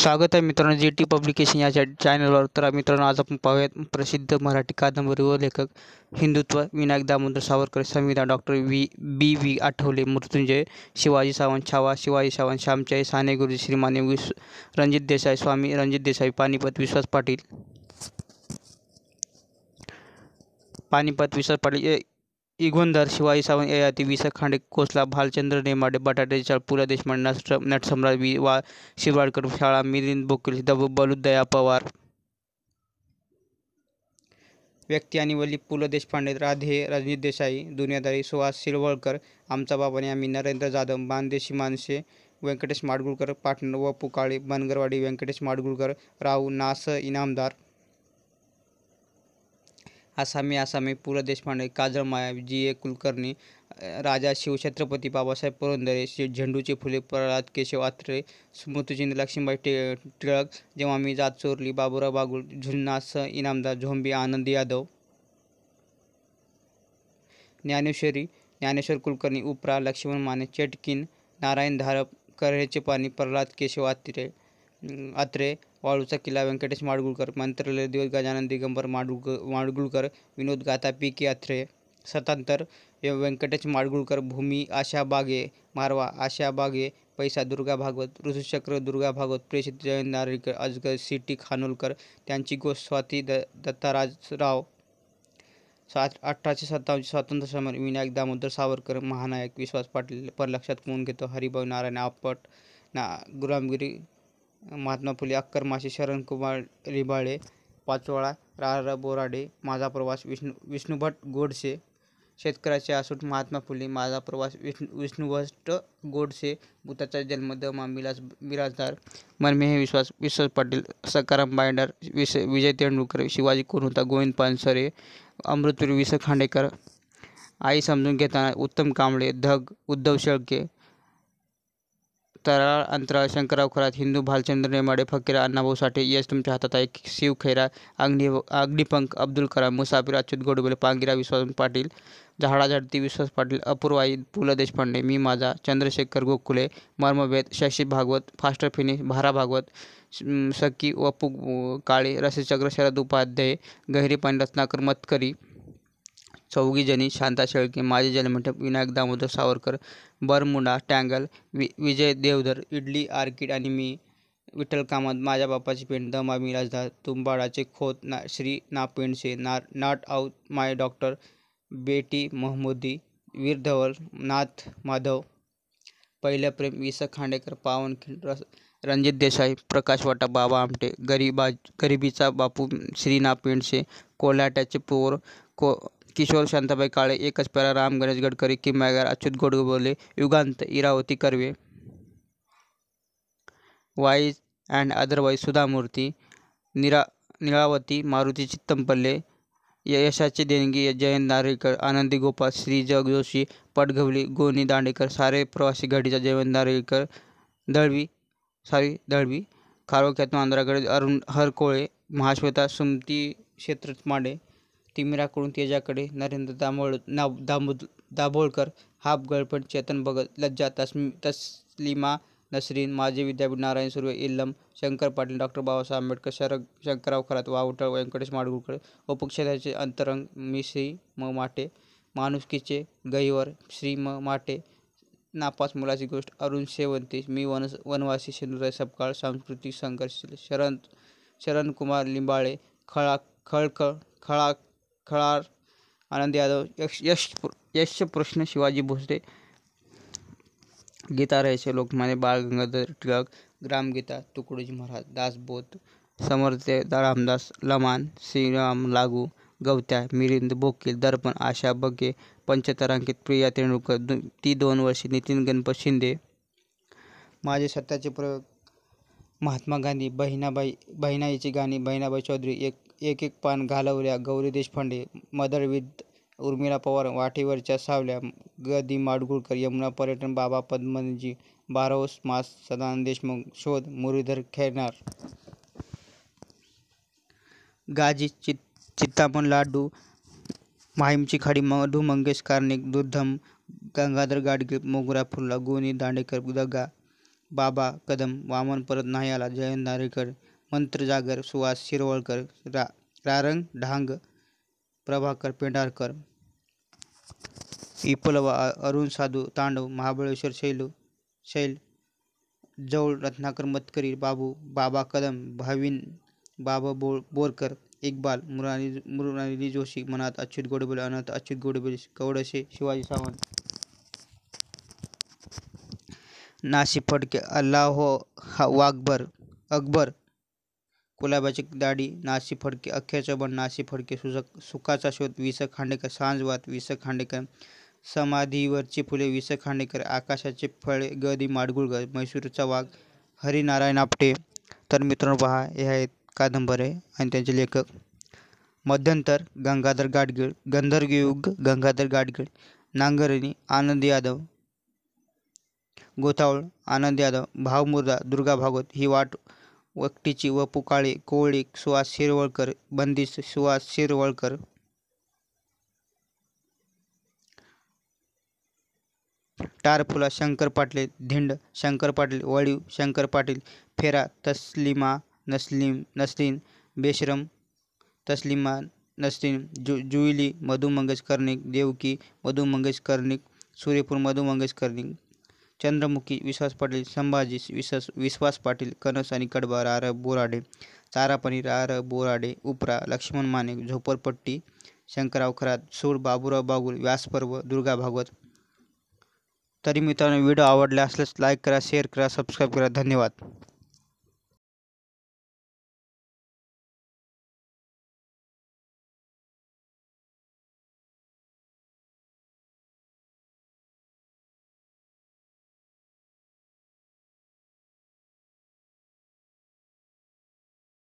स्वागत आहे मित्रांनो जी टी पब्लिकेशन या चॅनलवर. तर मित्रांनो आज आपण पाहूयात प्रसिद्ध मराठी कादंबरी व लेखक हिंदुत्व विनायक दामोदर सावरकर, संविधान डॉक्टर बी व्ही आठवले, मृत्युंजय शिवाजी सावंत, छावा शिवाजी सावंत, श्यामच्याई साने गुरुजी, श्रीमान्य रणजित देसाई, स्वामी रणजित देसाई, पानिपत विश्वास पाटील, इगोंदर शिवाजी सावंत, ययाती वि स खांडे, कोसला भालचंद्र नेमाडे, बटाटे चाळ, पु ल देशपांडे, नटसम्राट वा शिरवाडकर, शाळा मिलिंद बोकील, बलुदया पवार. व्यक्ती आणि वल्ली पु ल देशपांडे, राधे रणजित देसाई, दुनियादारी सुहास शिरवळकर, आमचा बाबाने आम्ही, नरेंद्र जाधव, मानदेशी माणसे व्यंकटेश माडगुळकर, पाटण व पुकाळे, बनगरवाडी व्यंकटेश माडगुळकर, राव नास इनामदार, आसामी पु ल देशपांडे, काजळ माया, जी कुलकर्णी, राजा शिवछत्रपती बाबासाहेब पुरंदरे, झेंडूची फुले, प्रल्हाद केशव आत्रे, स्मृतिचिन्ह लक्ष्मीबाई टिळक, जेव्हा मी जात चोरली, बाबूराव बागुल, झुन्नास इनामदार, झोंबी आनंद यादव, ज्ञानेश्वर कुलकर्णी, उपरा लक्ष्मण माने, चेटकीन नारायण धारप, कऱ्हेचे पाणी, प्रल्हाद केशव आत्रे, वाळूचा किल्ला व्यंकटेश माडगुळकर, मंत्रालय दिवस गजानन दिगंबर माडगुळकर, विनोद गाथा पी के अत्रे, सतांतर व्यंकटेश माडगुळकर, भूमी आशा बागे, मारवा आशा बागे, पैसा दुर्गा भागवत, ऋतुचक्र दुर्गा भागवत, प्रेषित जयंत नारळीकर, अजगर सी टी खानोलकर, त्यांची गोष्ट स्वाती दत्ताराजराव, 1857 स्वातंत्र्य समर विनायक दामोदर सावरकर, महानायक विश्वास पाटील, परलक्षात कोण घेतो, हरिभाऊ नारायण आपट, गुलामगिरी, महात्मा फुले, अक्कर माशी, शरणकुमार रिबाळे, पाचोळा, रा बोराडे, माझा प्रवास, विष्णुभट गोडसे, शेतकऱ्याचे आसूट, महात्मा फुले, माझा प्रवास, विष्णुभट गोडसे, भूताचा जन्म, दमा मिराजदार, मनमे हे विश्वास पाटील, सकाराम बायंडर, विजय तेंडुलकर, शिवाजी कोण होता, गोविंद पानसरे, अमृतवीर वि स खांडेकर, आई समजून घेताना, उत्तम कांबळे, धग उद्धव शेळके, तराळ अंतराळ, शंकरराव खरात, हिंदू भालचंद्र नेमाडे, फकीर अण्णाभाऊ साठे, यश तुमच्या हातात आहे, शिव खैरा, अग्निपंख अब्दुल कलाम, मुसाफिर अच्युत गोडबोले, पांगिरा विश्वास पाटील, झाडाझडती विश्वास पाटील, अपूर्वाई पु ल देशपांडे, मी माझा, चंद्रशेखर गोखले, मर्मभेद शशी भागवत, फास्टर फिनिश भारा भागवत, सखी वपू काळे, रसचक्र शरद उपाध्याय, गहिरी पाणी रत्नाकर मतकरी, चौघीजणी, शांता शेळके, माझे जन्मठेप विनायक दामोदर सावरकर, बरमुडा टँगल, विजय देवधर, इडली आर्किड आणि मी, विठ्ठल कामत, माझ्या बापाची पेंट, दमा मिराजदार, तुंबाडाचे खोत, Shri Na Pendse, not without my daughter, Betty Mahmoody, Veer Dhaval, Nath Madhav, पहिलं प्रेम, वि स खांडेकर, पावनखिंड, रणजित देसाई, प्रकाश वाटा, बाबा आमटे, गरिबीचा बापू, श्री ना पेंडसे, कोल्हाट्याचे पोर, किशोर शांताबाई काळे, एकच प्यारा, राम गणेश गडकरी, किमयागार, Achyut Godbole, Yuganta, Iravati Karve, wise and otherwise, Sudha Murthy, Nilavati, Maruti Chitampalli, यशाचे देणगी, जयंत नारळीकर, आनंदी गोपाळ, श्री जग जोशी, पटघवली, गोनी दांडेकर, सारे प्रवासी घडीचा, जयवंत नारळीकर, दळवी, खारोख्यातून आंध्राकडे, अरुण हरकोळे, महाश्वेता, सुमती क्षेत्र माडे, तिमिराकडून तेजाकडे, नरेंद्र दाभोळकर, हाफ गर्लफ्रेंड, चेतन भगत, लज्जा, तस्लिमा नसरीन, माजी विद्यापीठ, नारायण सुर्वे, इल्लम, शंकर पाटील, डॉक्टर बाबासाहेब आंबेडकर, शंकरराव खरात, वावटळ, व्यंकटेश माडगुळकर, उपक्षेत्राचे अंतरंग, मी श्री म माटे, माणुसकीचे गहिवर, श्री म माटे, नापास मुलाची गोष्ट, अरुण शेवंती, मी वनवासी, सिंधुताई सपकाळ, सांस्कृतिक संघर्ष, शरणकुमार लिंबाळे, खळार, आनंद यादव, यश प्रश्न, शिवाजी भोसले, गीता रहस्य, लोकमान्य बाळ गंगाधर टिळक, ग्रामगीता, तुकडोजी महाराज, दासबोध, समर्थ रामदास, लमान, श्रीराम लागू, गवत्या, मिलिंद बोकील, दर्पण, आशा बगे, पंचतारांकित, प्रिया तेंडुलकर, ती 2 वर्षे, नितीन गणपत शिंदे, माझे सत्याचे प्रयोग, महात्मा गांधी, बहिणाईची गाणी, बहिणाबाई चौधरी, एक पान घालवल्या, गौरी देशपांडे, मदर विथ उर्मिला पवार, वाटेवरच्या सावल्या, ग दी माडगुळकर, यमुना पर्यटन, बाबा पद्मजी, 12 मास, सदानंद देशमुख, शोध, मुरलीधर खैरनार, गाजी, चित्तामण लाडू, माहीमची खाडी, मधु मंगेश कार्निक, दुर्धम, गंगाधर गाडगीळ, मोगरा फुलला, गोनी दांडेकर, दगा, बाबा कदम, वामन परत नाही आला, जयंत नारेकर, मंत्र जागर, सुहास शिरवळकर, रारंग ढांग, प्रभाकर पेंढारकर, विप्लवा, अरुण साधू तांडव, महाबळेश्वर शैल जवळ, रत्नाकर मतकरी, बाबा कदम, भाविन, बाबा बोरकर, इक्बाल, मृणालिनी जोशी, मनात अच्युत गोडबोले, अनंत अच्युत गोडबोले, कवडशे शिवाजी सावंत, नाशिक फडके, अल्लाहो वाकबर, अकबर, कुलाब्याची दाढी, नाशिक फडके, अख्ख्याच्या बन, नाशिक फडके, सुखाचा शोध, वि.स. खांडेकर, सांजवात, वि.स. खांडेकर, समाधीवरची फुले, वि.स. खांडेकर, आकाशाचे फळे, ग. दि. माडगुळकर, म्हैसूरचा वाघ, हरिनारायण आपटे. तर मित्रांनो पहा, हे आहेत कादंबऱ्या आणि त्यांचे लेखक. मध्यंतर गंगाधर गाडगीळ, गंधर्वयुग गंगाधर गाडगीळ, नांगरणी आनंद यादव, गोतावळ आनंद यादव, भावमुर्दा दुर्गा भागवत, ही वाट वकटीची, वपू काळे, कोवळी सुहास शिरवळकर, बंदिश सुहास शिरवळकर, टारफुला शंकर पाटील, धिंड शंकर पाटील, वळीव शंकर पाटील, फेरा तस्लिमा नसलीन, बेशरम तस्लिमा नसरीन, जुईली मधु मंगेश कर्णिक, देवकी मधु मंगेश कर्णिक, सूर्यपूर मधु मंगेश कर्णिक, चंद्रमुखी विश्वास पाटील, संभाजी विश्वास पाटील, कणस आणि कडबा रार बोराडे, चारापणी रार बोराडे, उपरा लक्ष्मण माने, झोपडपट्टी शंकरराव खरात, सूर बाबूराव बागुल, व्यासपर्व दुर्गा भागवत. तरी मित्रांनो व्हिडिओ आवडला असल्यास लाईक करा, शेअर करा, सबस्क्राईब करा. धन्यवाद.